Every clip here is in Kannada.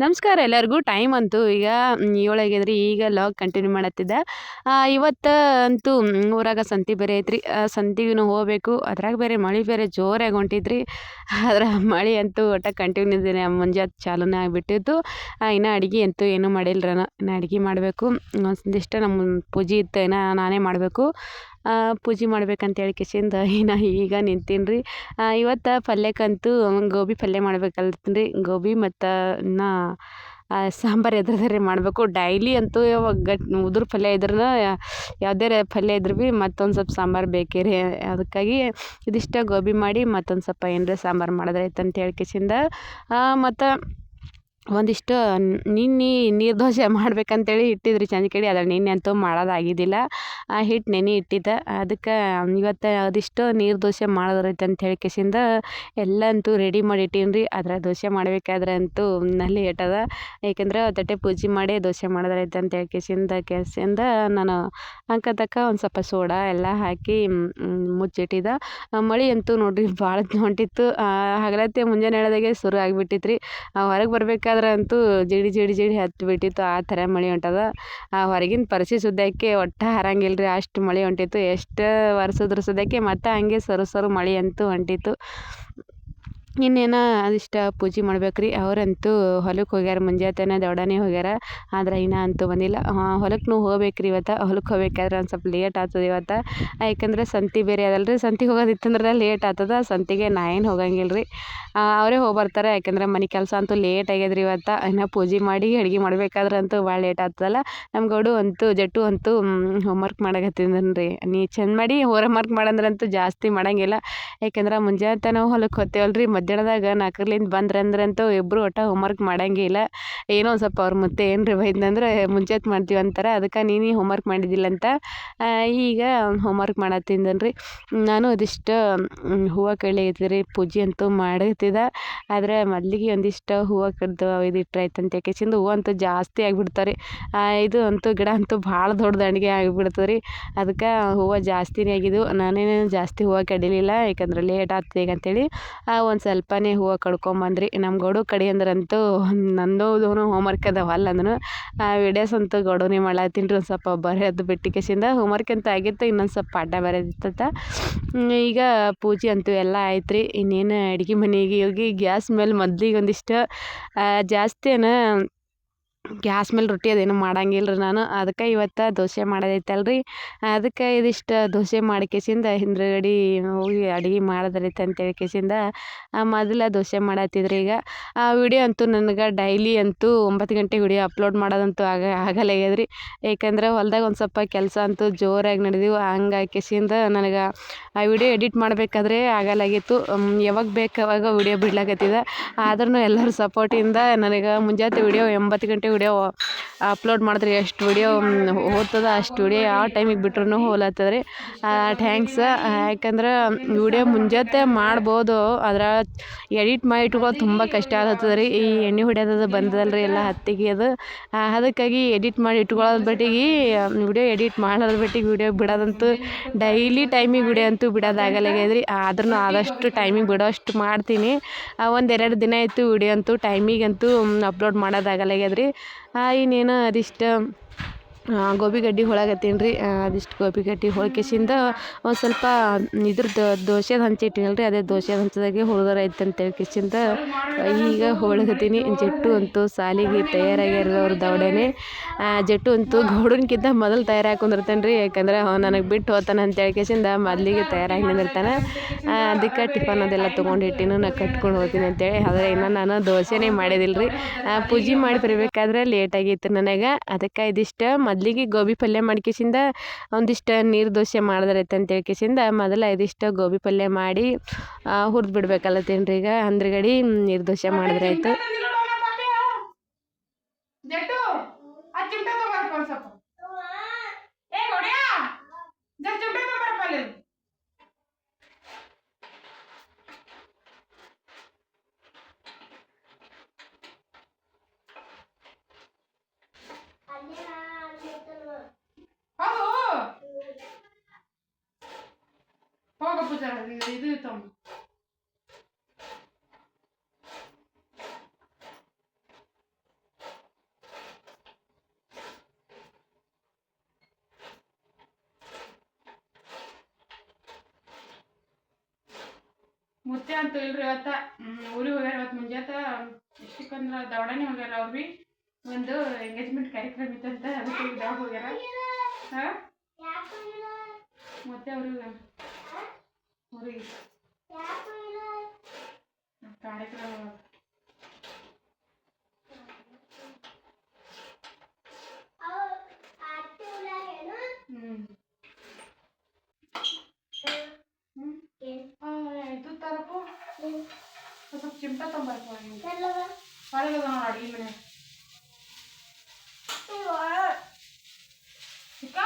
ನಮಸ್ಕಾರ ಎಲ್ಲರಿಗೂ. ಟೈಮ್ ಅಂತೂ ಈಗ 7 ಆಗ್ಯದ್ರಿ. ಈಗ ಲಾಗ್ ಕಂಟಿನ್ಯೂ ಮಾಡತ್ತಿದ್ದೆ. ಇವತ್ತು ಅಂತೂ ಊರಾಗ ಸಂತೆ ಬೇರೆ ಐತ್ರಿ. ಸಂತಿಗೂ ಹೋಗ್ಬೇಕು. ಅದ್ರಾಗ ಬೇರೆ ಮಳೆ ಬೇರೆ ಜೋರಾಗಿ ಹೊಂಟಿದ್ರಿ. ಆದ್ರೆ ಮಳೆ ಅಂತೂ ಒಟ್ಟ ಕಂಟಿನ್ಯೂ ದಿನ ಮುಂಜಾನೆ ಚಾಲೂನೇ ಆಗಿಬಿಟ್ಟಿತ್ತು. ಇನ್ನು ಅಡುಗೆ ಅಂತೂ ಏನೂ ಮಾಡಿಲ್ರಿ. ಇನ್ನು ಅಡುಗೆ ಮಾಡಬೇಕು. ಒಂದಿಷ್ಟು ನಮ್ಮ ಪೂಜೆ ಇತ್ತು, ಇನ್ನು ನಾನೇ ಮಾಡಬೇಕು. ಪೂಜೆ ಮಾಡ್ಬೇಕಂತೇಳಿ ಕಿಶಿಂದ ಇನ್ನು ಈಗ ನಿಂತೀನಿ ರೀ. ಇವತ್ತು ಪಲ್ಯಕ್ಕಂತೂ ಗೋಬಿ ಪಲ್ಯ ಮಾಡ್ಬೇಕಲ್ತೀನಿ ರೀ. ಗೋಬಿ ಮತ್ತು ಇನ್ನು ಸಾಂಬಾರು ಎದ್ರದ್ರಿ ಮಾಡಬೇಕು. ಡೈಲಿ ಅಂತೂ ಉದುರು ಪಲ್ಯ ಇದ್ರೂ ಯಾವುದೇ ಪಲ್ಯ ಇದ್ರು ಭೀ ಮತ್ತೊಂದು ಸ್ವಲ್ಪ ಸಾಂಬಾರು ಬೇಕೇ ರೀ. ಅದಕ್ಕಾಗಿ ಇದಿಷ್ಟು ಗೋಬಿ ಮಾಡಿ ಮತ್ತೊಂದು ಸ್ವಲ್ಪ ಏನರ ಸಾಂಬಾರು ಮಾಡಿದ್ರಾಯ್ತು ಅಂತ ಹೇಳಿ ಕಿಶಿಂದ ಮತ್ತು ಒಂದಿಷ್ಟು ನಿನ್ನೆ ನೀರು ದೋಸೆ ಮಾಡ್ಬೇಕಂತೇಳಿ ಇಟ್ಟಿದ್ರಿ ಸಂಜೆ ಕಡೆ. ಅದ್ರ ನಿನ್ನೆ ಅಂತೂ ಮಾಡೋದಾಗಿದ್ದಿಲ್ಲ. ಹಿಟ್ಟು ನೆನೆ ಇಟ್ಟಿದ್ದೆ. ಅದಕ್ಕೆ ಇವತ್ತು ಅದಿಷ್ಟು ನೀರು ದೋಸೆ ಮಾಡೋದ್ರೈತೆ ಅಂತ ಹೇಳಿ ಕಿಶಿಂದ ಎಲ್ಲ ಅಂತೂ ರೆಡಿ ಮಾಡಿ ಇಟ್ಟೀನಿ ರೀ. ಅದ್ರಾಗ ದೋಸೆ ಮಾಡಬೇಕಾದ್ರೆ ಅಂತೂ ನಲ್ಲಿ ಏಟದ. ಏಕೆಂದ್ರೆ ತಟ್ಟೆ ಪೂಜೆ ಮಾಡಿ ದೋಸೆ ಮಾಡೋದ್ರೈತೆ ಅಂತ ಹೇಳಿ ಕಿಶಿಂದ ನಾನು ಅಂಕತಕ್ಕ ಒಂದು ಸ್ವಲ್ಪ ಸೋಡಾ ಎಲ್ಲ ಹಾಕಿ ಮುಚ್ಚಿಟ್ಟಿದ್ದೆ. ಮಳೆ ಅಂತೂ ನೋಡ್ರಿ ಭಾಳ ಹೊಂಟಿತ್ತು. ಹಗಲತ್ತೆ ಮುಂಜಾನೆ ಹೇಳೋದಾಗೆ ಶುರು ಆಗಿಬಿಟ್ಟಿತ್ತು ರೀ. ಹೊರಗೆ ಬರ್ಬೇಕಾದ್ರೆ ಅಂತೂ ಜಿಡಿ ಜಿಡಿ ಜಿಡಿ ಹತ್ತಿ ಬಿಟ್ಟಿತ್ತು. ಆ ಥರ ಮಳೆ ಹೊಂಟದ. ಹೊರಗಿನ ಪರಿಸ್ಥಿತಿ ಸುದ್ದಕ್ಕೆ ಒಟ್ಟು ಹರಂಗಿಲ್ಲ ರೀ. ಅಷ್ಟು ಮಳೆ ಹೊಂಟಿತ್ತು. ಎಷ್ಟು ವರ್ಷದ್ರ ಸುದ್ದಕ್ಕೆ ಮತ್ತು ಹಂಗೆ ಸರು ಮಳೆ ಅಂತೂ ಹೊಂಟಿತ್ತು. ಇನ್ನೇನು ಅದಿಷ್ಟು ಪೂಜೆ ಮಾಡ್ಬೇಕು ರೀ. ಅವರಂತೂ ಹೊಲಕ್ಕೆ ಹೋಗ್ಯಾರ. ಮುಂಜಾನೆ ದೊಡ್ಡನೆ ಹೋಗ್ಯಾರ. ಆದ್ರೆ ಇನ್ನೂ ಅಂತೂ ಬಂದಿಲ್ಲ. ಹೊಲಕ್ಕೆ ಹೋಗ್ಬೇಕು ರೀ ಇವತ್ತು. ಹೊಲಕ್ಕೆ ಹೋಗ್ಬೇಕಾದ್ರೆ ಒಂದು ಸ್ವಲ್ಪ ಲೇಟ್ ಆಗ್ತದೆ ಇವತ್ತು. ಯಾಕಂದ್ರೆ ಸಂತೆ ಬೇರೆ ಅದಲ್ಲ ರೀ. ಸಂತೆಗೆ ಹೋಗೋದಿತ್ತಂದ್ರೆ ಲೇಟ್ ಆಗ್ತದೆ. ಸಂತೆಗೆ ನಾ ಏನು ಹೋಗಂಗಿಲ್ಲ ರೀ. ಅವರೇ ಹೋಗಿ ಬರ್ತಾರೆ. ಯಾಕಂದ್ರೆ ಮನೆ ಕೆಲಸ ಅಂತೂ ಲೇಟ್ ಆಗ್ಯದ್ರಿ ಇವತ್ತು. ಇನ್ನು ಪೂಜೆ ಮಾಡಿ ಅಡುಗೆ ಮಾಡ್ಬೇಕಾದ್ರೆ ಅಂತೂ ಭಾಳ ಲೇಟ್ ಆಗ್ತದಲ್ಲ. ನಮ್ಮ ಗೌಡು ಅಂತೂ ಜಟ್ಟು ಅಂತೂ ಹೋಮ್ವರ್ಕ್ ಮಾಡಕತ್ತಿದ್ದಾನೆ ರೀ. ನೀ ಚೆಂದ ಮಾಡಿ ಹೋಮ್ವರ್ಕ್ ಮಾಡಂದ್ರಂತೂ ಜಾಸ್ತಿ ಮಾಡೋಂಗಿಲ್ಲ. ಯಾಕಂದ್ರೆ ಮುಂಜಾನೆ ನಾವು ಹೊಲಕ್ಕೆ ಹೋಗ್ತೇವಲ್ಲ ರೀ. ಮಧ್ಯಾಹ್ನದಾಗ 4ರಿಂದ ಬಂದ್ರಂದ್ರಂತೂ ಇಬ್ಬರು ಒಟ್ಟು ಹೋಮ್ವರ್ಕ್ ಮಾಡೋಂಗಿಲ್ಲ. ಏನೋ ಒಂದು ಸ್ವಲ್ಪ ಅವ್ರ ಮತ್ತೆ ಏನು ರೀ ಬೈದ್ನಂದ್ರೆ ಮುಂಜಾನೆ ಮಾಡ್ತೀವಿ ಅಂತಾರೆ. ಅದಕ್ಕೆ ನೀನು ಹೋಮ್ವರ್ಕ್ ಮಾಡಿದ್ದಿಲ್ಲ ಅಂತ ಈಗ ಹೋಮ್ವರ್ಕ್ ಮಾಡತ್ತಿದ್ದನು ರೀ. ನಾನು ಅದಿಷ್ಟು ಹೂವು ಕಡ್ಲಿಗತ್ತಿದ್ದೆ ರೀ. ಪೂಜೆ ಅಂತೂ ಮಾಡತ್ತಿದ್ದೆ. ಆದರೆ ಮೊದಲಿಗೆ ಒಂದಿಷ್ಟು ಹೂವು ಕಡ್ದು ಇದು ಇಟ್ರಾಯ್ತು ಅಂತ ಯಾಕೆಂದು ಹೂವು ಅಂತೂ ಜಾಸ್ತಿ ಆಗಿಬಿಡ್ತಾರೆ. ಇದು ಅಂತೂ ಗಿಡ ಅಂತೂ ಭಾಳ ದೊಡ್ಡ ದಂಡಿಗೆ ಆಗಿಬಿಡ್ತದೆ ರೀ. ಅದಕ್ಕೆ ಹೂವು ಜಾಸ್ತಿನೇ ಆಗಿದ್ದು. ನಾನೇನು ಜಾಸ್ತಿ ಹೂವು ಕಡಿಲಿಲ್ಲ. ಯಾಕಂದ್ರೆ ಲೇಟ್ ಆಗ್ತದೆ ಈಗ ಅಂತೇಳಿ ಒಂದು ಸ್ವಲ್ಪನೇ ಹೂವು ಕಡ್ಕೊಂಬಂದ್ರಿ. ನಮ್ಮ ಗೌಡು ಕಡಿ ಅಂದ್ರಂತೂ ನಂದು ಹೋಮ್ವರ್ಕ್ ಅದಾವ ಅಲ್ಲ ಅಂದನು. ವಿಡಿಯೋಸ್ ಅಂತೂ ಗೌಡನೇ ಮಾಡ್ಲಾತೀನಿ ರೀ. ಒಂದು ಸ್ವಲ್ಪ ಬರೆಯೋದು ಬಿಟ್ಟು ಕಿಶಿಂದ ಹೋಮ್ವರ್ಕ್ ಅಂತ ಆಗಿತ್ತು. ಇನ್ನೊಂದು ಸ್ವಲ್ಪ ಪಾಠ ಬರೆದಿತ್ತ. ಈಗ ಪೂಜೆ ಅಂತೂ ಎಲ್ಲ ಆಯ್ತು ರೀ. ಇನ್ನೇನು ಅಡುಗೆ ಮನೆಗೆ ಹೋಗಿ ಗ್ಯಾಸ್ ಮೇಲೆ ಮೊದ್ಲಿಗೆ ಒಂದಿಷ್ಟು ಜಾಸ್ತಿನ ಗ್ಯಾಸ್ ಮೇಲೆ ರೊಟ್ಟಿ ಅದೇನು ಮಾಡಂಗಿಲ್ಲ ರೀ ನಾನು. ಅದಕ್ಕೆ ಇವತ್ತು ದೋಸೆ ಮಾಡೋದೈತಲ್ಲ ರೀ. ಅದಕ್ಕೆ ಇದಿಷ್ಟು ದೋಸೆ ಮಾಡಿ ಕಿಶಿಂದ ಹಿಂದ್ಗಡೆ ಹೋಗಿ ಅಡುಗೆ ಮಾಡೋದ್ರೈತೆ ಅಂತೇಳಿ ಕಿಶಿಂದ ಮೊದಲ ದೋಸೆ ಮಾಡತ್ತಿದ್ರಿ. ಈಗ ವಿಡಿಯೋ ಅಂತೂ ನನಗೆ ಡೈಲಿ ಅಂತೂ 9 ಗಂಟೆಗೆ ವಿಡಿಯೋ ಅಪ್ಲೋಡ್ ಮಾಡೋದಂತೂ ಆಗಲ್ಲಾಗ್ಯದ ರೀ. ಏಕೆಂದ್ರೆ ಹೊಲ್ದಾಗ ಒಂದು ಸ್ವಲ್ಪ ಕೆಲಸ ಅಂತೂ ಜೋರಾಗಿ ನಡೆದಿವು. ಹಂಗಾಗಿ ಕಿಶಿಂದ ನನಗೆ ಆ ವಿಡಿಯೋ ಎಡಿಟ್ ಮಾಡಬೇಕಾದ್ರೆ ಆಗಲ್ಲಾಗಿತ್ತು. ಯಾವಾಗ ಬೇಕು ಅವಾಗ ವಿಡಿಯೋ ಬಿಡ್ಲಾಕತ್ತಿದ್ದೆ. ಆದ್ರೂ ಎಲ್ಲರ ಸಪೋರ್ಟಿಂದ ನನಗೆ ಮುಂಜಾನೆ ವಿಡಿಯೋ 9 ಗಂಟೆ ವಿಡಿಯೋ ಅಪ್ಲೋಡ್ ಮಾಡಿದ್ರೆ ಎಷ್ಟು ವಿಡಿಯೋ ಹೋಗ್ತದ ಅಷ್ಟು ವಿಡಿಯೋ ಯಾವ ಟೈಮಿಗೆ ಬಿಟ್ರೂ ಹೋಗ್ಲತ್ತದ ರೀ. ಥ್ಯಾಂಕ್ಸ್. ಯಾಕಂದ್ರೆ ವಿಡಿಯೋ ಮುಂಜಾನೆ ಮಾಡ್ಬೋದು. ಆದ್ರೆ ಎಡಿಟ್ ಮಾಡಿ ಇಟ್ಕೊಳ್ಳೋದು ತುಂಬ ಕಷ್ಟ ಆಗ್ತದೆ ರೀ. ಈ ಎಣ್ಣೆ ಹೊಡ್ಯೋದು ಬಂದದಲ್ಲ ರೀ ಎಲ್ಲ ಹತ್ತಿಗೆ ಅದು. ಅದಕ್ಕಾಗಿ ಎಡಿಟ್ ಮಾಡಿ ಇಟ್ಕೊಳ್ಳೋದು ಬಿಟ್ಟಿಗೆ ವಿಡಿಯೋ ಎಡಿಟ್ ಮಾಡೋದು ಬಿಟ್ಟಿಗೆ ವಿಡಿಯೋ ಬಿಡೋದಂತೂ ಡೈಲಿ ಟೈಮಿಗೆ ವಿಡಿಯೋ ಅಂತೂ ಬಿಡೋದಾಗಲ್ಲಾಗ್ಯದ ರೀ. ಆದ್ರೂ ಆದಷ್ಟು ಟೈಮಿಗೆ ಬಿಡೋಷ್ಟು ಮಾಡ್ತೀನಿ. 1-2 ದಿನ ಆಯಿತು ವಿಡಿಯೋ ಅಂತೂ ಟೈಮಿಗಂತೂ ಅಪ್ಲೋಡ್ ಮಾಡೋದಾಗಲ್ಲಾಗ್ಯದ ರೀ. ಇನ್ನೇನು ಅದಿಷ್ಟು ಗೋಬಿ ಗಡ್ಡೆ ಹೊಳಗತ್ತೀನಿ ರೀ. ಅದಿಷ್ಟು ಗೋಬಿ ಗಡ್ಡೆ ಹೊಳ್ಕೆಸಿಂದ ಒಂದು ಸ್ವಲ್ಪ ಇದ್ರದ್ದು ದೋಸೆದು ಹಂಚು ಇಟ್ಟಿನಲ್ಲ ರೀ. ಅದೇ ದೋಸೆ ಹಂಚದಾಗೆ ಹುರಿದರೈತೆ ಅಂತೇಳಿ ಕಿಶಿಂದ ಈಗ ಹೊಳಗತ್ತೀನಿ. ಜಟ್ಟು ಅಂತೂ ಸಾಲಿಗೆ ತಯಾರಾಗ್ಯಾರ ಅವ್ರ ದೌಡನೆ. ಜಟ್ಟು ಅಂತೂ ಗೌಡನ್ಕಿಂತ ಮೊದಲು ತಯಾರಾಗಿ ಕುಂದಿರ್ತಾನೆ ರೀ. ಯಾಕಂದ್ರೆ ನನಗೆ ಬಿಟ್ಟು ಹೋಗ್ತಾನೆ ಅಂತೇಳಿ ಕಿಶಿಂದ ಮೊದಲಿಗೆ ತಯಾರಾಗಿ ನಿಂದಿರ್ತಾನೆ. ಅದಕ್ಕೆ ಟಿಫನ್ ಅದೆಲ್ಲ ತೊಗೊಂಡಿಟ್ಟಿನ ನಾ ಕಟ್ಕೊಂಡು ಹೋಗ್ತೀನಿ ಅಂತೇಳಿ. ಆದರೆ ಇನ್ನು ನಾನು ದೋಸೆನೇ ಮಾಡಿದಿಲ್ಲ ರೀ. ಪೂಜೆ ಮಾಡಿ ಬರಬೇಕಾದ್ರೆ ಲೇಟಾಗಿತ್ತು ನನಗೆ. ಅದಕ್ಕೆ ಇದಿಷ್ಟು ಮೊದಲಿಗೆ ಗೋಬಿ ಪಲ್ಯ ಮಾಡ್ಕಿಸಿಂದ ಒಂದಿಷ್ಟು ನೀರು ದೋಸೆ ಮಾಡಿದ್ರೈತೆ ಅಂತೇಳಿ ಕಿಶಿಂದ ಮೊದಲು ಇದಿಷ್ಟು ಗೋಬಿ ಪಲ್ಯ ಮಾಡಿ ಹುರಿದು ಬಿಡ್ಬೇಕಲ್ಲತ್ತೀನಿ ರೀ. ಈಗ ಅಂದ್ರಗಡಿ ನೀರು ದೋಸೆ ಮಾಡಿದ್ರಾಯ್ತು. ಹೋಗ ಪೂಜಾ ಇದು ತಮ್ಮ ಮುತ್ತೆ ಅಂತೂ ಇಲ್ರಿ ಇವತ್ತ ಊರಿಗೆ ಹೋಗ್ಯಾರ ಇವತ್ತು ಮುಂಜಾತ ಎಷ್ಟಕ್ಕಂದ್ರೆ ದವಡನೆ ಹೋಗ್ಯಾರ ಅವ್ರು ಭೀ ಒಂದು ಎಂಗೇಜ್ಮೆಂಟ್ ಕಾರ್ಯಕ್ರಮ ಇತ್ತಂತ ಅದಕ್ಕೆ ಈಗ ದವಡ ಹೋಗ್ಯಾರ. ಹಾಂ ಮತ್ತೆ ಅವ್ರಿಗೆ ಕಾರ್ಯಕ್ರಮ ಇದು ತರಪ್ಪು ಸ್ವಲ್ಪ ಚಿಮಟ ತೊಂಬರ್ಪ ಹೊರಗೆ ನೋಡಿ ಅಡುಗೆ ಮನೆ ಚಿಕ್ಕ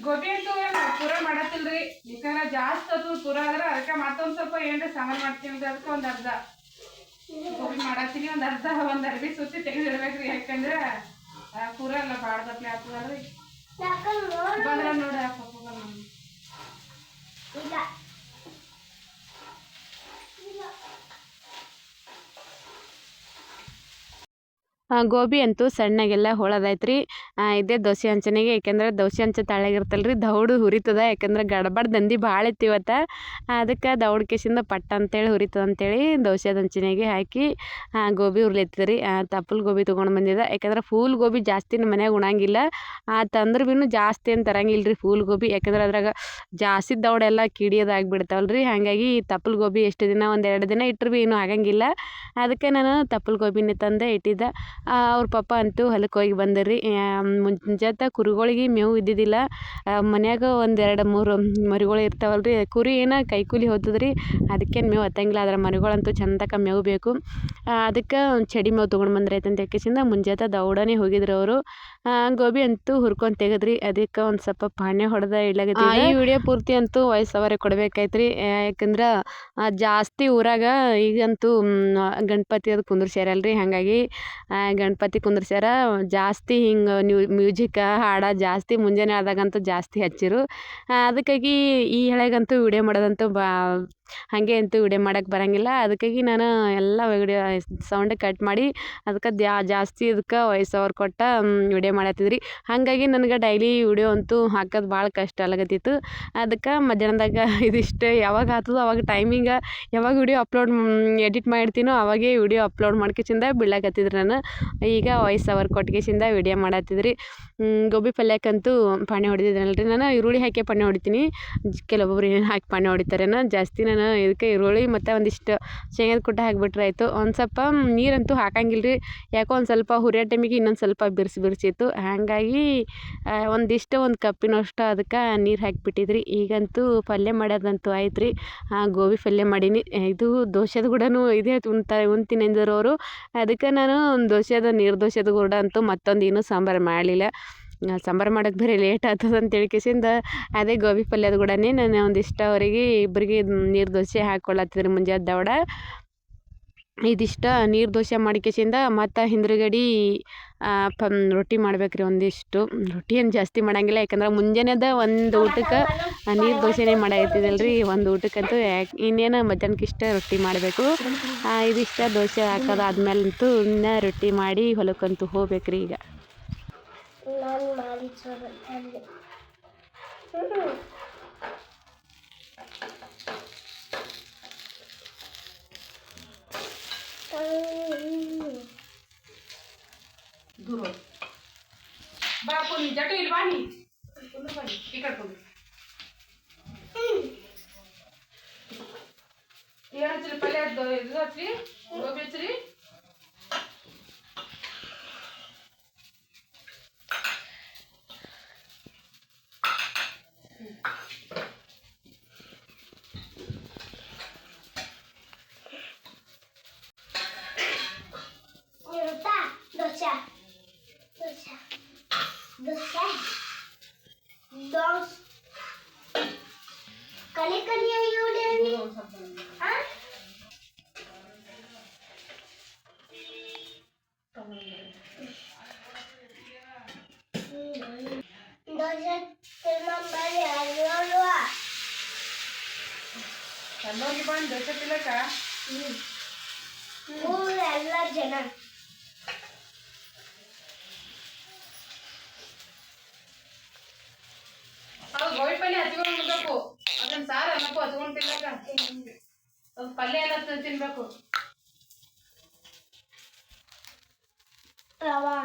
ಗೋಬಿ ಅಂತೂ ಪೂರ ಮಾಡತ್ತಿಲ್ರಿ ಯಾಕಂದ್ರೆ ಜಾಸ್ತಿ ಅದು ಪೂರ ಆದ್ರೆ ಅದಕ್ಕೆ ಮತ್ತೊಂದು ಸ್ವಲ್ಪ ಏನ್ರಿ ಸಾಮಾನು ಮಾಡ್ತೀನಿ ಅದಕ್ಕೆ ಒಂದು ಅರ್ಧ ಗೋಬಿ ಮಾಡತ್ತೀನಿ ಒಂದು ಅರ್ಬಿ ಸುತ್ತಿ ತೆಗೆದಿಡ್ಬೇಕ್ರಿ ಯಾಕಂದ್ರೆ ಪೂರ ಎಲ್ಲ ಬಾಡ್ದಪ್ಲೆ ಆಗ್ತದಲ್ರಿ ಬಂದ್ರೆ ನೋಡಿ ಹಾಕಪ್ಪ ಗೋಬಿ ಅಂತೂ ಸಣ್ಣಗೆಲ್ಲ ಹೊಳದೈತ್ರಿ. ಇದೇ ದೋಸೆ ಹಂಚನಿಗೆ ಯಾಕೆಂದ್ರೆ ದೋಸೆ ಹಂಚ ತಳ್ಳಗಿರ್ತಲ್ರಿ ದೌಡು ಹುರಿತದ ಯಾಕಂದ್ರೆ ಗಡಬಡ್ ದಂಧಿ ಭಾಳ ಇತ್ತು ಇವತ್ತು. ಅದಕ್ಕೆ ದೌಡ್ ಕೇಸಿಂದ ಪಟ್ಟ ಅಂತೇಳಿ ಹುರಿತದ ಅಂತೇಳಿ ದೋಸೆ ಹಂಚನಿಗೆ ಹಾಕಿ ಗೋಬಿ ಹುರ್ಲಿತ್ತದ್ರಿ. ತಪ್ಪಲ್ ಗೋಬಿ ತೊಗೊಂಡು ಬಂದಿದ್ದೆ ಯಾಕಂದ್ರೆ ಫೂಲ್ ಗೋಬಿ ಜಾಸ್ತಿ ನಮ್ಮ ಮನ್ಯಾಗ ಉಣಂಗಿಲ್ಲ. ತಂದ್ರೆ ಭೀ ಜಾಸ್ತಿ ಏನು ತರಂಗಿಲ್ಲ ರೀ ಫೂಲ್ ಗೋಬಿ ಯಾಕಂದ್ರೆ ಅದ್ರಾಗ ಜಾಸ್ತಿ ದೌಡೆಲ್ಲ ಕಿಡಿಯೋದಾಗ್ಬಿಡ್ತಾವಲ್ರಿ. ಹಾಗಾಗಿ ತಪ್ಪಲ್ ಗೋಬಿ ಎಷ್ಟು ದಿನ ಒಂದೆರಡು ದಿನ ಇಟ್ಟರು ಭೀ ಏನೂ ಆಗಂಗಿಲ್ಲ. ಅದಕ್ಕೆ ನಾನು ತಪ್ಪಲ್ ಗೋಬಿನೇ ತಂದೆ ಇಟ್ಟಿದ್ದೆ. ಅವ್ರ ಪಪ್ಪ ಅಂತೂ ಹೊಲಕ್ಕೆ ಹೋಗಿ ಬಂದಿರಿ. ಮುಂಜಾತ ಕುರಿಗಳಿಗೆ ಮೇವು ಇದ್ದಿದ್ದಿಲ್ಲ. ಮನ್ಯಾಗ ಒಂದು 2-3 ಮರಿಗಳು ಇರ್ತಾವಲ್ರಿ. ಕುರಿ ಏನೋ ಕೈಕೂಲಿ ಹೋಗ್ತದ್ರಿ ಅದಕ್ಕೇನು ಮೇವು ಹತ್ತಂಗಿಲ್ಲ. ಅದ್ರ ಮರಿಗಳಂತೂ ಚಂದಕ್ಕೆ ಮೇವು ಬೇಕು. ಅದಕ್ಕೆ ಚಡಿ ಮೇವು ತೊಗೊಂಡು ಬಂದ್ರೆ ಆಯ್ತು ಅಂತ ಯಾಕೆಸಿಂದ ಮುಂಜಾತ ದೌಡನೆ ಹೋಗಿದ್ರು ಅವರು. ಗೋಬಿ ಅಂತೂ ಹುರ್ಕೊಂಡು ತೆಗೆದ್ರಿ. ಅದಕ್ಕೆ ಒಂದು ಸ್ವಲ್ಪ ಪಾಣೆ ಹೊಡೆದ ಇಡ್ಲಾಗತ್ತಿ. ಈ ವಿಡಿಯೋ ಪೂರ್ತಿ ಅಂತೂ ವಾಯ್ಸ್ ಓವರೇ ಕೊಡ್ಬೇಕಾಯ್ತ್ರಿ. ಯಾಕಂದ್ರೆ ಜಾಸ್ತಿ ಊರಾಗ ಈಗಂತೂ ಗಣಪತಿ ಅದು ಕುಂದ್ರಸ್ಯಾರಲ್ರಿ. ಹಾಗಾಗಿ ಗಣಪತಿ ಕುಂದ್ರಸ್ಯಾರ ಜಾಸ್ತಿ ಹಿಂಗೆ ಮ್ಯೂಸಿಕ್ ಹಾಡು ಜಾಸ್ತಿ ಮುಂಜಾನೆ ಆದಾಗಂತೂ ಜಾಸ್ತಿ ಹಚ್ಚಿರು. ಅದಕ್ಕಾಗಿ ಈ ಹಳೆಗಂತೂ ವಿಡಿಯೋ ಮಾಡೋದಂತೂ ಹಾಗೆ ಅಂತೂ ವಿಡಿಯೋ ಮಾಡೋಕ್ಕೆ ಬರೋಂಗಿಲ್ಲ. ಅದಕ್ಕಾಗಿ ನಾನು ಎಲ್ಲ ವಿಡಿಯೋ ಸೌಂಡ್ ಕಟ್ ಮಾಡಿ ಅದಕ್ಕೆ ಜಾಸ್ತಿ ಇದಕ್ಕೆ ವಾಯ್ಸ್ ಓವರ್ ಕೊಟ್ಟ ವಿಡಿಯೋ ಮಾಡತ್ತಿದ್ರಿ. ಹಾಗಾಗಿ ನನಗೆ ಡೈಲಿ ವಿಡಿಯೋ ಅಂತೂ ಹಾಕೋದು ಭಾಳ ಕಷ್ಟ ಆಗತ್ತಿತ್ತು. ಅದಕ್ಕೆ ಮಧ್ಯಾಹ್ನದಾಗ ಇದಿಷ್ಟು ಯಾವಾಗ ಆಗ್ತದೋ ಅವಾಗ ಟೈಮಿಂಗ ಯಾವಾಗ ವಿಡಿಯೋ ಅಪ್ಲೋಡ್ ಎಡಿಟ್ ಮಾಡಿರ್ತೀನೋ ಅವಾಗೇ ವಿಡಿಯೋ ಅಪ್ಲೋಡ್ ಮಾಡ್ಕೆಸಿಂದ ಬಿಡ್ಲಾಕತ್ತಿದ್ರಿ ನಾನು. ಈಗ ವಾಯ್ಸ್ ಓವರ್ ಕೊಟ್ಕೆಸಿಂದ ವಿಡಿಯೋ ಮಾಡತ್ತಿದ್ರಿ. ಗೋಬಿ ಪಲ್ಯಕ್ಕಂತೂ ಪಾಣೆ ಹೊಡೆದಿದ್ದೀನಲ್ರಿ ನಾನು. ಈರುಳ್ಳಿ ಹಾಕಿ ಪಾಣೆ ಹೊಡಿತೀನಿ. ಕೆಲವೊಬ್ಬರು ಏನೇನು ಹಾಕಿ ಪಾಣೆ ಹೊಡಿತಾರೇನೋ. ಜಾಸ್ತಿ ನಾನು ಇದಕ್ಕೆ ಈರುಳ್ಳಿ ಮತ್ತು ಒಂದಿಷ್ಟು ಶೇಂಗದ ಕುಟ್ಟ ಹಾಕಿಬಿಟ್ರೆ ಆಯಿತು. ಒಂದು ಸ್ವಲ್ಪ ನೀರಂತೂ ಹಾಕಂಗಿಲ್ಲ ರೀ. ಯಾಕೋ ಒಂದು ಸ್ವಲ್ಪ ಹುರಿಯೋ ಟೈಮಿಗೆ ಇನ್ನೊಂದು ಸ್ವಲ್ಪ ಬಿರ್ಸಿತ್ತು. ಹಾಗಾಗಿ ಒಂದು ಕಪ್ಪಿನಷ್ಟು ಅದಕ್ಕೆ ನೀರು ಹಾಕಿಬಿಟ್ಟಿದ್ರಿ. ಈಗಂತೂ ಪಲ್ಯ ಮಾಡೋದಂತೂ ಆಯ್ತು ರೀ. ಗೋಬಿ ಪಲ್ಯ ಮಾಡೀನಿ. ಇದು ದೋಸೆದು ಕೂಡನೂ ಇದೇ ಉಣ್ತೀನಿ ಅಂದಿರೋರು. ಅದಕ್ಕೆ ನಾನು ನೀರು ದೋಸೆದು ಕೂಡ ಅಂತೂ ಮತ್ತೊಂದು ಏನೂ ಸಾಂಬಾರು ಮಾಡಲಿಲ್ಲ. ಸಾಂಬಾರು ಮಾಡೋಕ್ಕೆ ಬೇರೆ ಲೇಟ್ ಆಗ್ತದೆ ಅಂತ ಹೇಳ್ಕೆಸಿಂದ ಅದೇ ಗೋಬಿ ಪಲ್ಯದ ಕೂಡನೇ ನಾನು ಒಂದಿಷ್ಟು ಅವರಿಗೆ ಇಬ್ಬರಿಗೆ ನೀರು ದೋಸೆ ಹಾಕ್ಕೊಳ್ಳತ್ತಿದ್ರಿ ಮುಂಜಾನೆ ದವಡ. ಇದಿಷ್ಟು ನೀರು ದೋಸೆ ಮಾಡ್ಕೆಸಿಂದ ಮತ್ತು ಹಿಂದ್ಗಡೆ ರೊಟ್ಟಿ ಮಾಡ್ಬೇಕ್ರಿ. ಒಂದಿಷ್ಟು ರೊಟ್ಟಿ ಏನು ಜಾಸ್ತಿ ಮಾಡೋಂಗಿಲ್ಲ ಯಾಕಂದ್ರೆ ಮುಂಜಾನೆದ ಒಂದು ಊಟಕ್ಕೆ ನೀರು ದೋಸೆನೇ ಮಾಡಾಕತ್ತಿದ್ದಲ್ರಿ. ಒಂದು ಊಟಕ್ಕಂತೂ ಇನ್ನೇನು ಮಧ್ಯಾಹ್ನಕ್ಕೆ ಇಷ್ಟ ರೊಟ್ಟಿ ಮಾಡಬೇಕು. ಇದಿಷ್ಟು ದೋಸೆ ಹಾಕೋದಾದ್ಮೇಲಂತೂ ಇನ್ನೂ ರೊಟ್ಟಿ ಮಾಡಿ ಹೊಲಕ್ಕಂತೂ ಹೋಗ್ಬೇಕ್ರಿ. ಈಗ ದೂರ ಬಾಪು ನೀ ಜಟು ಇಲ್ಲಿ ಬಾನಿ ಬನ್ನಿ ಈ ಕಡ್ಕೊಂಡು ಏನು ಹಚ್ಚಲಿ ಪಲ್ಯ ಇದು ಹಚ್ರಿ ಗೋಬಿ ಹಚ್ರಿ. ಎಲ್ಲೋಗಿ ಬಂದು ದೋಸೆ ತಿನ್ನಕ ಎಲ್ಲ ಜನ ಗೋಬಿ ಪಲ್ಯ ಹಚ್ಕೊಂಡು ಉಣ್ಬೇಕು. ಅದನ್ನ ಸಾರು ಅನ್ನಕ್ಕೂ ಹಚ್ಕೊಂಡು ತಿನ್ಬೇಕ. ಸ್ವಲ್ಪ ಪಲ್ಯ ಎಲ್ಲ ತಿನ್ಬೇಕು. ರವಾ